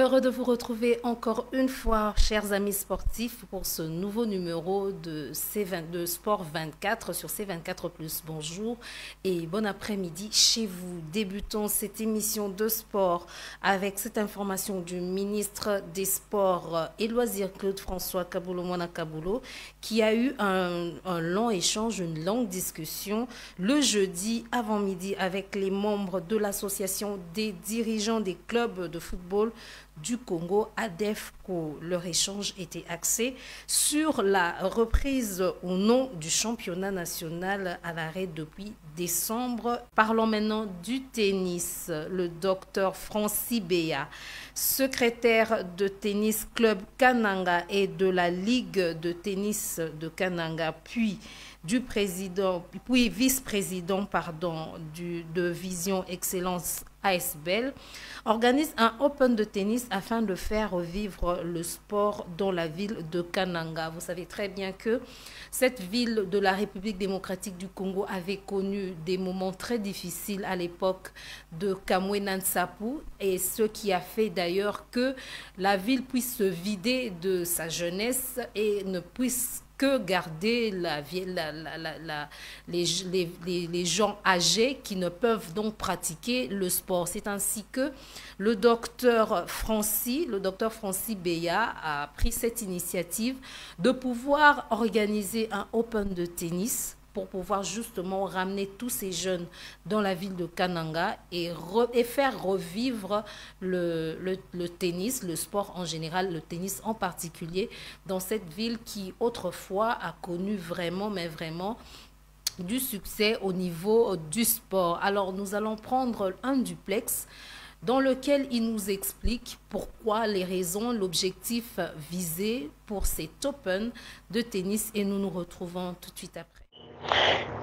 heureux de vous retrouver encore une fois, chers amis sportifs, pour ce nouveau numéro de Sport 24 sur C24+. Bonjour et bon après-midi chez vous. Débutons cette émission de sport avec cette information du ministre des Sports et Loisirs, Claude François Kaboulo-Moana Kaboulo, qui a eu un long échange, une longue discussion le jeudi avant-midi avec les membres de l'association des dirigeants des clubs de football du Congo, ADEFCO. Leur échange était axé sur la reprise ou non du championnat national à l'arrêt depuis décembre. Parlons maintenant du tennis. Le docteur Francis Beya, secrétaire de tennis club Kananga et de la Ligue de tennis de Kananga, puis vice-président de Vision Excellence ASBL, organise un Open de tennis afin de faire revivre le sport dans la ville de Kananga. Vous savez très bien que cette ville de la République démocratique du Congo avait connu des moments très difficiles à l'époque de Kamwena Nsapu, et ce qui a fait d'ailleurs que la ville puisse se vider de sa jeunesse et ne puisse que garder les gens âgés qui ne peuvent donc pratiquer le sport. C'est ainsi que le docteur Francis Beya a pris cette initiative de pouvoir organiser un Open de tennis pour pouvoir justement ramener tous ces jeunes dans la ville de Kananga et faire revivre le tennis, le sport en général, le tennis en particulier, dans cette ville qui autrefois a connu vraiment du succès au niveau du sport. Alors nous allons prendre un duplex dans lequel il nous explique pourquoi, les raisons, l'objectif visé pour cet Open de tennis, et nous nous retrouvons tout de suite après.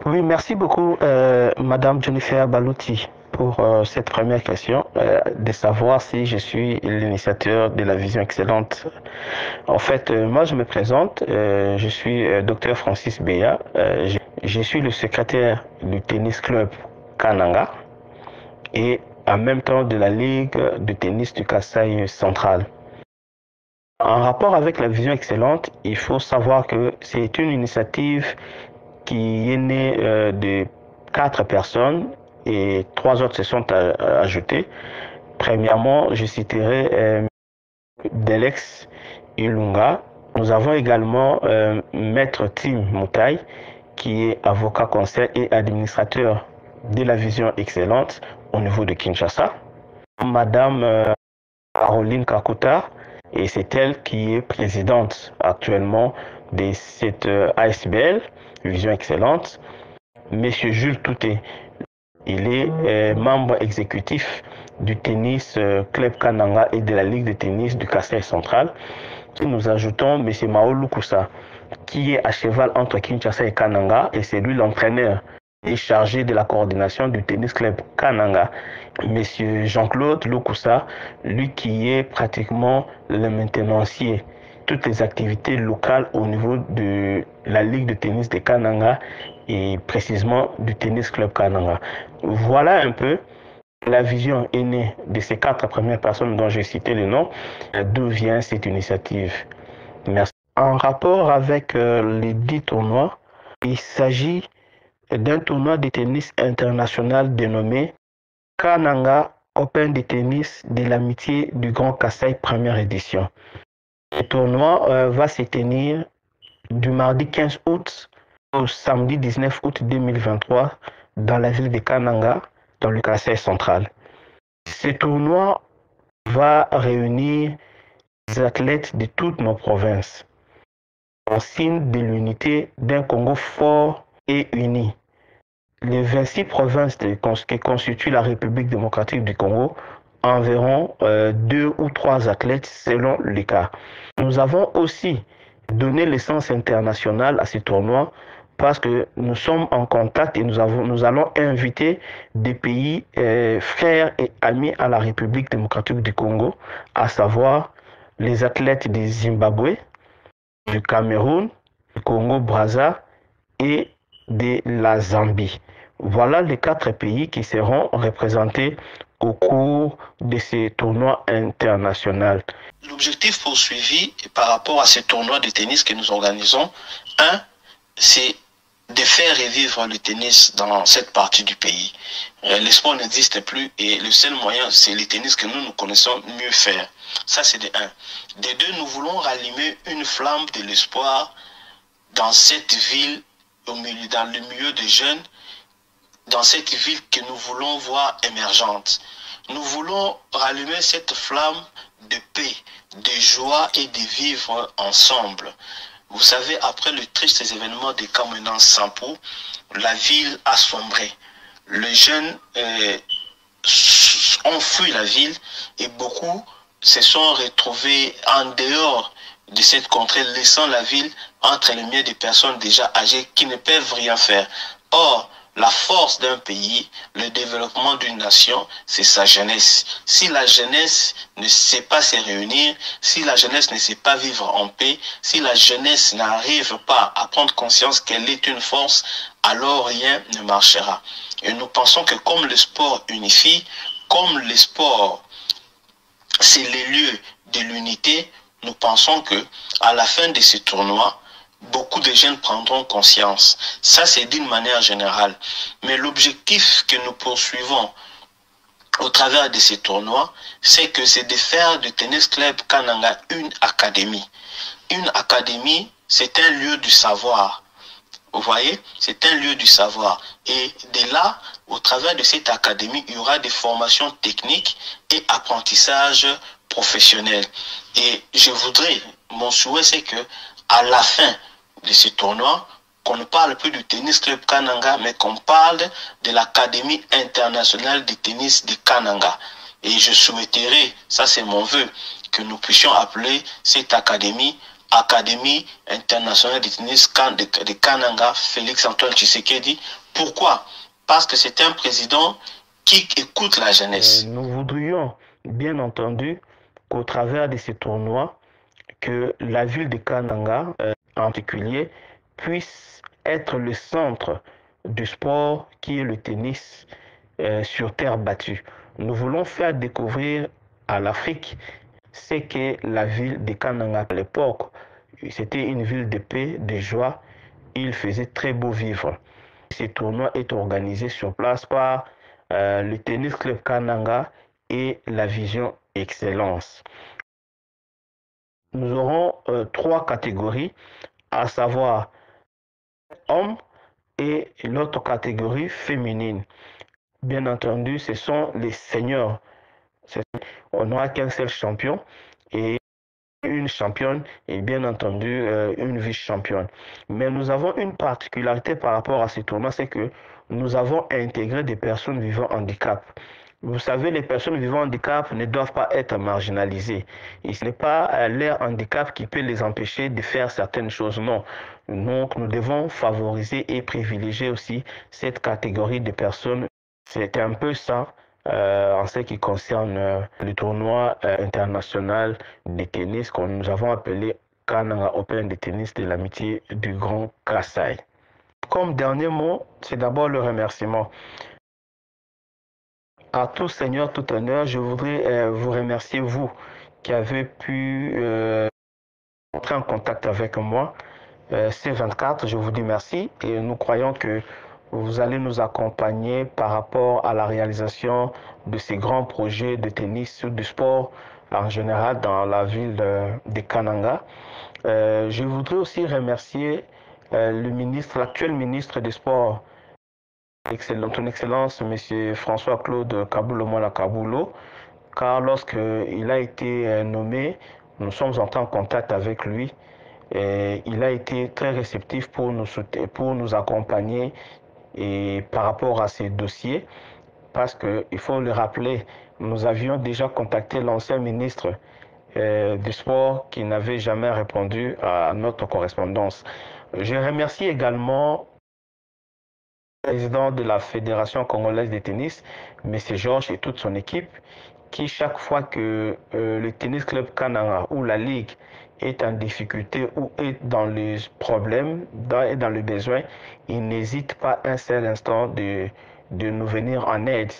Oui, merci beaucoup, Madame Jennifer Balouti, pour cette première question, de savoir si je suis l'initiateur de la Vision Excellente. En fait, moi, je me présente, je suis docteur Francis Beya, je suis le secrétaire du tennis club Kananga et en même temps de la Ligue de tennis du Kasaï central. En rapport avec la Vision Excellente, il faut savoir que c'est une initiative qui est né de 4 personnes et 3 autres se sont ajoutées. Premièrement, je citerai Delex Ilunga. Nous avons également Maître Tim Moutaï, qui est avocat conseil et administrateur de la Vision Excellente au niveau de Kinshasa. Madame Caroline Kakuta, et c'est elle qui est présidente actuellement de cette ASBL, Vision Excellente. Monsieur Jules Touté, il est membre exécutif du tennis Club Kananga et de la Ligue de tennis du Kasaï central. Nous ajoutons Monsieur Mao Lukusa, qui est à cheval entre Kinshasa et Kananga, et c'est lui l'entraîneur et chargé de la coordination du tennis club Kananga. Monsieur Jean-Claude Lukusa, lui qui est pratiquement le maintenancier toutes les activités locales au niveau de la Ligue de tennis de Kananga et précisément du tennis club Kananga. Voilà un peu, la vision est née de ces 4 premières personnes dont j'ai cité le nom. D'où vient cette initiative? Merci. En rapport avec les 10 tournois, il s'agit d'un tournoi de tennis international dénommé Kananga Open de tennis de l'amitié du Grand Kasaï première édition. Le tournoi va se tenir du mardi 15 août au samedi 19 août 2023 dans la ville de Kananga, dans le Kasaï central. Ce tournoi va réunir des athlètes de toutes nos provinces en signe de l'unité d'un Congo fort et uni. Les 26 provinces qui constituent la République démocratique du Congo enverront 2 ou 3 athlètes selon les cas. Nous avons aussi donné l'essence internationale à ce tournoi parce que nous sommes en contact et nous allons inviter des pays frères et amis à la République démocratique du Congo, à savoir les athlètes du Zimbabwe, du Cameroun, du Congo-Brazza et de la Zambie. Voilà les 4 pays qui seront représentés au cours de ces tournois internationaux. L'objectif poursuivi par rapport à ces tournois de tennis que nous organisons, c'est de faire revivre le tennis dans cette partie du pays. Le sport n'existe plus et le seul moyen, c'est le tennis que nous connaissons mieux faire. Ça, c'est de un. De deux, nous voulons rallumer une flamme de l'espoir dans cette ville, dans le milieu des jeunes, dans cette ville que nous voulons voir émergente. Nous voulons rallumer cette flamme de paix, de joie et de vivre ensemble. Vous savez, après le triste événement de Kamenan-Sampo, la ville a sombré. Les jeunes ont fui la ville et beaucoup se sont retrouvés en dehors de cette contrée, laissant la ville entre les mains des personnes déjà âgées qui ne peuvent rien faire. Or, la force d'un pays, le développement d'une nation, c'est sa jeunesse. Si la jeunesse ne sait pas se réunir, si la jeunesse ne sait pas vivre en paix, si la jeunesse n'arrive pas à prendre conscience qu'elle est une force, alors rien ne marchera. Et nous pensons que comme le sport unifie, comme le sport, c'est le lieu de l'unité, nous pensons que à la fin de ce tournoi, beaucoup de jeunes prendront conscience. Ça, c'est d'une manière générale. Mais l'objectif que nous poursuivons au travers de ces tournois, c'est de faire du Tennis Club Kananga une académie. Une académie, c'est un lieu du savoir. Vous voyez, c'est un lieu du savoir. Et de là, au travers de cette académie, il y aura des formations techniques et apprentissage professionnel. Et je voudrais, mon souhait, c'est que à la fin de ce tournoi, qu'on ne parle plus du Tennis Club Kananga, mais qu'on parle de l'Académie internationale de tennis de Kananga. Et je souhaiterais, ça c'est mon vœu, que nous puissions appeler cette académie Académie internationale de tennis de Kananga, Félix-Antoine Tshisekedi. Pourquoi? Parce que c'est un président qui écoute la jeunesse. Nous voudrions, bien entendu, qu'au travers de ces tournois, que la ville de Kananga, en particulier, puisse être le centre du sport qui est le tennis sur terre battue. Nous voulons faire découvrir à l'Afrique ce qu'est la ville de Kananga. À l'époque, c'était une ville de paix, de joie. Il faisait très beau vivre. Ce tournoi est organisé sur place par le Tennis Club Kananga et la Vision Excellence. Nous aurons 3 catégories, à savoir hommes et l'autre catégorie féminine. Bien entendu, ce sont les seniors. On n'aura qu'un seul champion et une championne et bien entendu une vice-championne. Mais nous avons une particularité par rapport à ces tournois, c'est que nous avons intégré des personnes vivant handicap. Vous savez, les personnes vivant handicap ne doivent pas être marginalisées. Et ce n'est pas leur handicap qui peut les empêcher de faire certaines choses, non. Donc, nous devons favoriser et privilégier aussi cette catégorie de personnes. C'est un peu ça en ce qui concerne le tournoi international de tennis que nous avons appelé Kananga Open de tennis de l'amitié du Grand Kassai. Comme dernier mot, c'est d'abord le remerciement. À tout Seigneur, tout honneur, je voudrais vous remercier, vous qui avez pu entrer en contact avec moi. C24, je vous dis merci et nous croyons que vous allez nous accompagner par rapport à la réalisation de ces grands projets de tennis ou de sport en général dans la ville de Kananga. Je voudrais aussi remercier l'actuel ministre des Sports, Son Excellence, M. François-Claude Kaboulo-Mona Kaboulo, car lorsqu'il a été nommé, nous sommes entrés en contact avec lui. Et il a été très réceptif pour nous accompagner et par rapport à ces dossiers, parce qu'il faut le rappeler, nous avions déjà contacté l'ancien ministre du Sport qui n'avait jamais répondu à notre correspondance. Je remercie également le président de la Fédération congolaise de tennis, M. Georges et toute son équipe, qui chaque fois que le Tennis Club Kananga ou la Ligue est en difficulté ou est dans les problèmes et dans le besoin, il n'hésite pas un seul instant de nous venir en aide.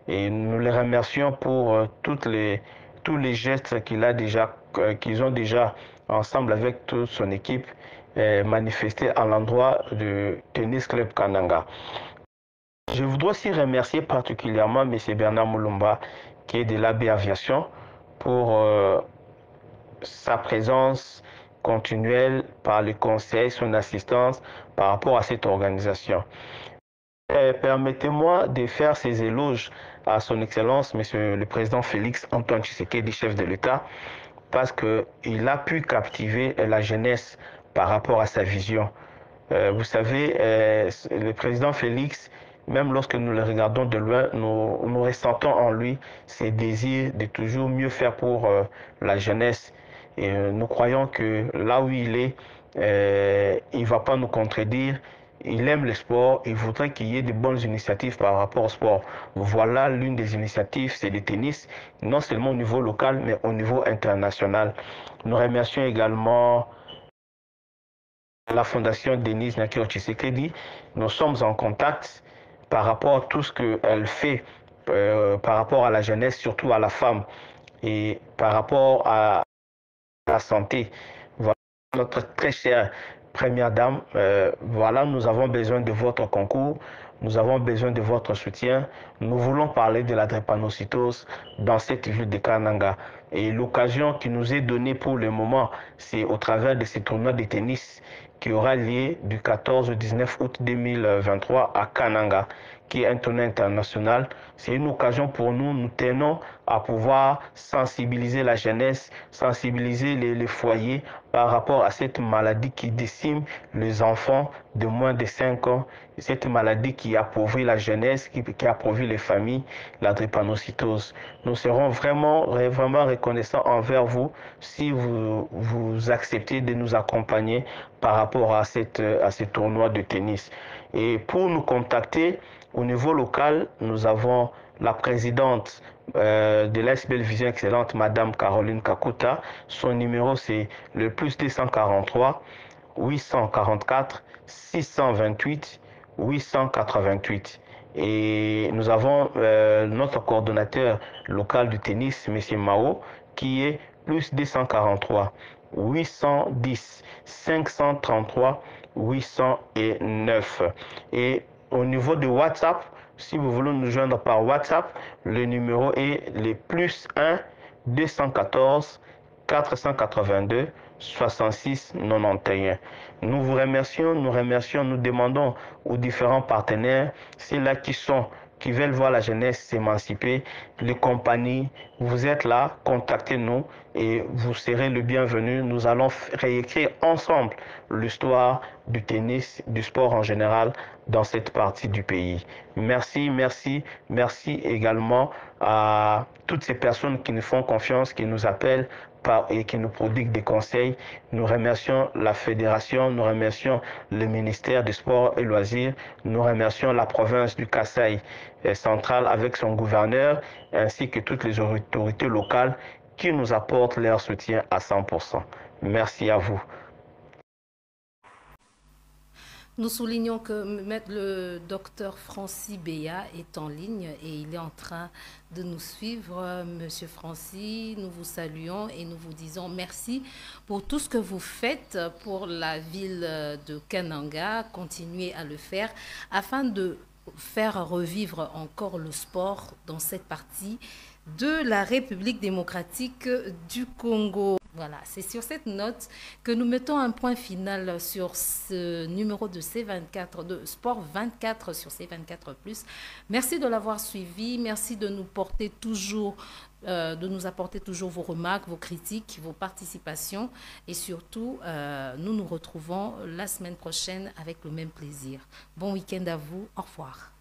Et nous les remercions pour tous les gestes qu'ils ont déjà, ensemble avec toute son équipe, manifesté à l'endroit du Tennis Club Kananga. Je voudrais aussi remercier particulièrement M. Bernard Moulumba, qui est de l'AB Aviation, pour sa présence continuelle par le conseil, son assistance par rapport à cette organisation. Permettez-moi de faire ces éloges à son Excellence, Monsieur le Président Félix Antoine Tshisekedi, chef de l'État, parce qu'il a pu captiver la jeunesse par rapport à sa vision. Vous savez, le Président Félix, même lorsque nous le regardons de loin, nous ressentons en lui ces désirs de toujours mieux faire pour la jeunesse. Et nous croyons que là où il est, il ne va pas nous contredire. Il aime le sport, il voudrait qu'il y ait de bonnes initiatives par rapport au sport. Voilà l'une des initiatives, c'est le tennis, non seulement au niveau local, mais au niveau international. Nous remercions également la Fondation Denise Nakiro Tshisekedi. Nous sommes en contact par rapport à tout ce qu'elle fait, par rapport à la jeunesse, surtout à la femme, et par rapport à la santé. Voilà notre très chère Première Dame, voilà, nous avons besoin de votre concours, nous avons besoin de votre soutien. Nous voulons parler de la drépanocytose dans cette ville de Kananga. Et l'occasion qui nous est donnée pour le moment, c'est au travers de ce tournoi de tennis qui aura lieu du 14 au 19 août 2023 à Kananga, qui est un tournoi international. C'est une occasion pour nous, nous tenons à pouvoir sensibiliser la jeunesse, sensibiliser les foyers par rapport à cette maladie qui décime les enfants de moins de 5 ans, cette maladie qui appauvrit la jeunesse, qui appauvrit les familles, la drépanocytose. Nous serons vraiment reconnaissants envers vous si vous acceptez de nous accompagner par rapport à ce tournoi de tennis. Et pour nous contacter, au niveau local, nous avons la présidente de l'SBL Vision Excellente, Madame Caroline Kakuta. Son numéro, c'est le plus 243 844 628 888. Et nous avons notre coordonnateur local du tennis, M. Mao, qui est plus 243 810 533 809. Et au niveau de WhatsApp, si vous voulez nous joindre par WhatsApp, le numéro est le plus 1 214 482 66 91. Nous vous remercions, nous demandons aux différents partenaires, ceux-là qui veulent voir la jeunesse s'émanciper, les compagnies, vous êtes là, contactez-nous et vous serez le bienvenu. Nous allons réécrire ensemble l'histoire du tennis, du sport en général dans cette partie du pays. Merci, merci, merci également à toutes ces personnes qui nous font confiance, qui nous appellent et qui nous prodiguent des conseils. Nous remercions la fédération, nous remercions le ministère des Sports et Loisirs, nous remercions la province du Kasaï central avec son gouverneur, ainsi que toutes les autorités locales qui nous apportent leur soutien à 100%. Merci à vous. Nous soulignons que le docteur Francis Béa est en ligne et il est en train de nous suivre. Monsieur Francis, nous vous saluons et nous vous disons merci pour tout ce que vous faites pour la ville de Kananga. Continuez à le faire afin de faire revivre encore le sport dans cette partie de la République démocratique du Congo. Voilà, c'est sur cette note que nous mettons un point final sur ce numéro de C24, de Sport 24 sur C24+. Merci de l'avoir suivi, merci de nous porter toujours, de nous apporter toujours vos remarques, vos critiques, vos participations et surtout, nous nous retrouvons la semaine prochaine avec le même plaisir. Bon week-end à vous, au revoir.